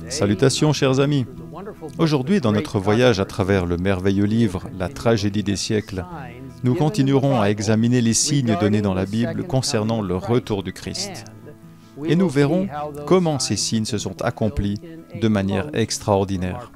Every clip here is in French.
Salutations chers amis. Aujourd'hui, dans notre voyage à travers le merveilleux livre « La tragédie des siècles », nous continuerons à examiner les signes donnés dans la Bible concernant le retour du Christ. Et nous verrons comment ces signes se sont accomplis de manière extraordinaire.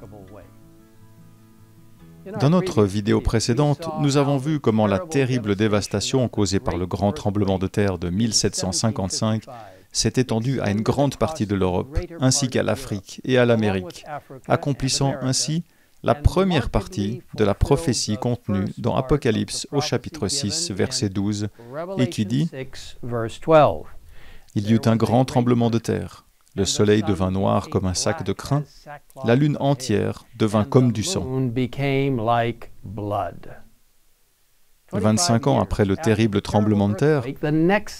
Dans notre vidéo précédente, nous avons vu comment la terrible dévastation causée par le grand tremblement de terre de 1755 s'est étendue à une grande partie de l'Europe, ainsi qu'à l'Afrique et à l'Amérique, accomplissant ainsi la première partie de la prophétie contenue dans Apocalypse au chapitre 6, verset 12, et qui dit « Il y eut un grand tremblement de terre. Le soleil devint noir comme un sac de crin, la lune entière devint comme du sang. » 25 ans après le terrible tremblement de terre,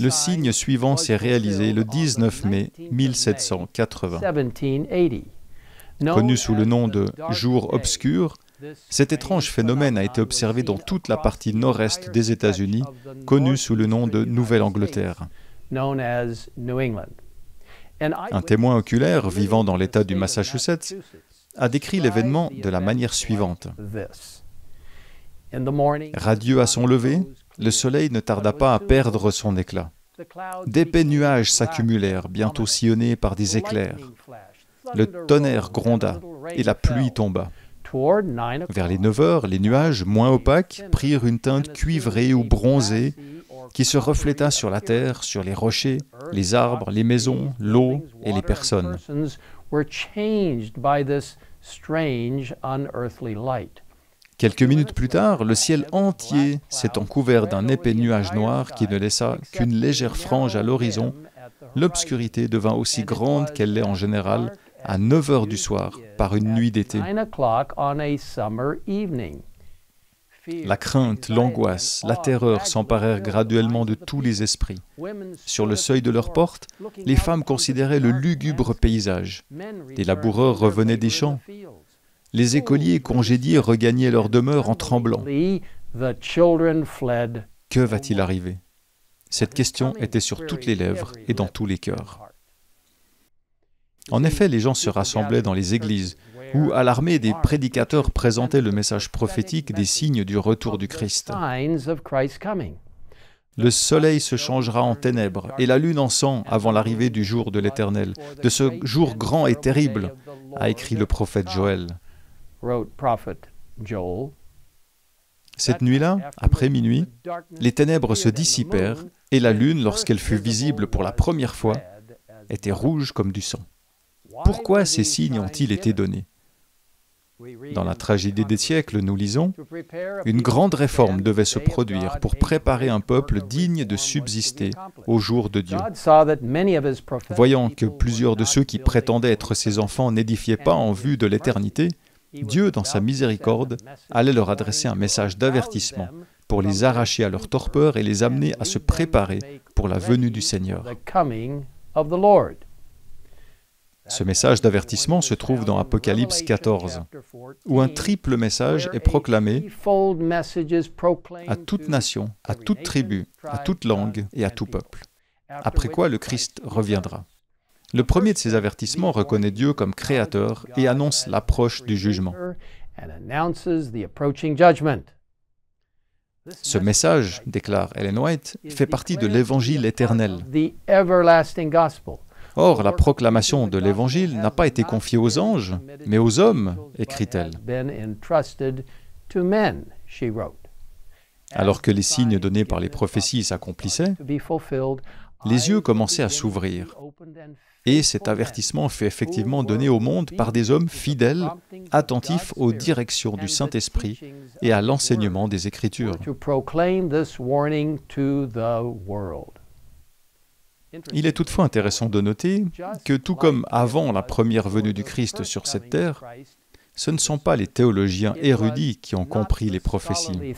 le signe suivant s'est réalisé le 19 mai 1780. Connu sous le nom de « jour obscur », cet étrange phénomène a été observé dans toute la partie nord-est des États-Unis, connue sous le nom de Nouvelle-Angleterre. Un témoin oculaire vivant dans l'État du Massachusetts a décrit l'événement de la manière suivante. Radieux à son lever, le soleil ne tarda pas à perdre son éclat. D'épais nuages s'accumulèrent, bientôt sillonnés par des éclairs. Le tonnerre gronda et la pluie tomba. Vers les 9 heures, les nuages, moins opaques, prirent une teinte cuivrée ou bronzée qui se refléta sur la terre, sur les rochers, les arbres, les maisons, l'eau et les personnes. Quelques minutes plus tard, le ciel entier s'étant couvert d'un épais nuage noir qui ne laissa qu'une légère frange à l'horizon, l'obscurité devint aussi grande qu'elle l'est en général à 9 heures du soir, par une nuit d'été. La crainte, l'angoisse, la terreur s'emparèrent graduellement de tous les esprits. Sur le seuil de leur porte, les femmes considéraient le lugubre paysage. Des laboureurs revenaient des champs. Les écoliers congédiés regagnaient leur demeure en tremblant. Que va-t-il arriver? Cette question était sur toutes les lèvres et dans tous les cœurs. En effet, les gens se rassemblaient dans les églises, où, alarmés, des prédicateurs présentaient le message prophétique des signes du retour du Christ. Le soleil se changera en ténèbres et la lune en sang avant l'arrivée du jour de l'Éternel, de ce jour grand et terrible, a écrit le prophète Joël. Cette nuit-là, après minuit, les ténèbres se dissipèrent et la lune, lorsqu'elle fut visible pour la première fois, était rouge comme du sang. Pourquoi ces signes ont-ils été donnés? Dans la tragédie des siècles, nous lisons « Une grande réforme devait se produire pour préparer un peuple digne de subsister au jour de Dieu. Voyant que plusieurs de ceux qui prétendaient être ses enfants n'édifiaient pas en vue de l'éternité, Dieu, dans sa miséricorde, allait leur adresser un message d'avertissement pour les arracher à leur torpeur et les amener à se préparer pour la venue du Seigneur. » Ce message d'avertissement se trouve dans Apocalypse 14, où un triple message est proclamé à toute nation, à toute tribu, à toute langue et à tout peuple. Après quoi le Christ reviendra. Le premier de ces avertissements reconnaît Dieu comme créateur et annonce l'approche du jugement. Ce message, déclare Ellen White, fait partie de l'Évangile éternel. Or, la proclamation de l'Évangile n'a pas été confiée aux anges, mais aux hommes, écrit-elle. Alors que les signes donnés par les prophéties s'accomplissaient, les yeux commençaient à s'ouvrir. Et cet avertissement fut effectivement donné au monde par des hommes fidèles, attentifs aux directions du Saint-Esprit et à l'enseignement des Écritures. Il est toutefois intéressant de noter que tout comme avant la première venue du Christ sur cette terre, ce ne sont pas les théologiens érudits qui ont compris les prophéties.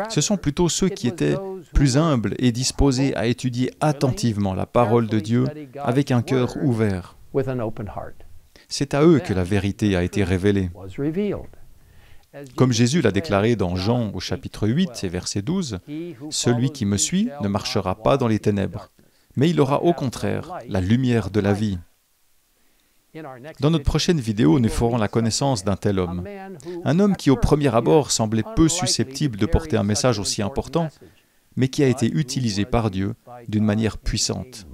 Ce sont plutôt ceux qui étaient plus humbles et disposés à étudier attentivement la parole de Dieu avec un cœur ouvert. C'est à eux que la vérité a été révélée. Comme Jésus l'a déclaré dans Jean au chapitre 8 et verset 12, « Celui qui me suit ne marchera pas dans les ténèbres, mais il aura au contraire la lumière de la vie. Dans notre prochaine vidéo, nous ferons la connaissance d'un tel homme. Un homme qui au premier abord semblait peu susceptible de porter un message aussi important, mais qui a été utilisé par Dieu d'une manière puissante.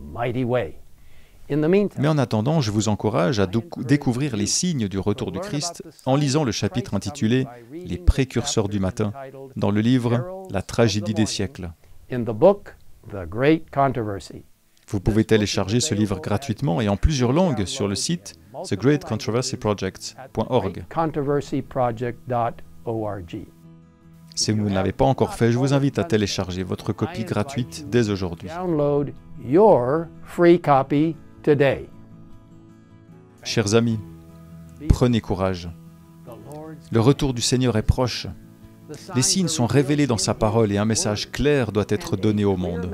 Mais en attendant, je vous encourage à découvrir les signes du retour du Christ en lisant le chapitre intitulé « Les précurseurs du matin » dans le livre « La tragédie des siècles ». Vous pouvez télécharger ce livre gratuitement et en plusieurs langues sur le site thegreatcontroversyproject.org. Si vous ne l'avez pas encore fait, je vous invite à télécharger votre copie gratuite dès aujourd'hui. Chers amis, prenez courage. Le retour du Seigneur est proche. Les signes sont révélés dans sa parole et un message clair doit être donné au monde.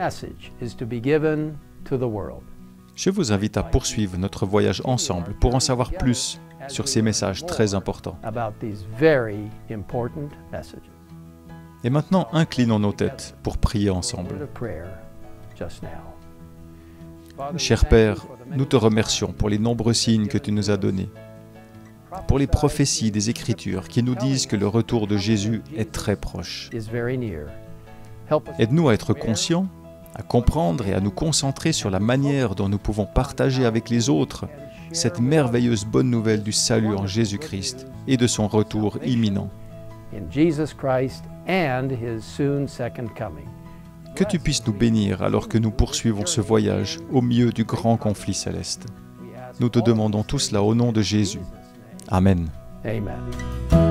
Je vous invite à poursuivre notre voyage ensemble pour en savoir plus sur ces messages très importants. Et maintenant, inclinons nos têtes pour prier ensemble. Cher Père, nous te remercions pour les nombreux signes que tu nous as donnés, pour les prophéties des Écritures qui nous disent que le retour de Jésus est très proche. Aide-nous à être conscients, à comprendre et à nous concentrer sur la manière dont nous pouvons partager avec les autres cette merveilleuse bonne nouvelle du salut en Jésus-Christ et de son retour imminent. Que tu puisses nous bénir alors que nous poursuivons ce voyage au milieu du grand conflit céleste. Nous te demandons tout cela au nom de Jésus. Amen. Amen.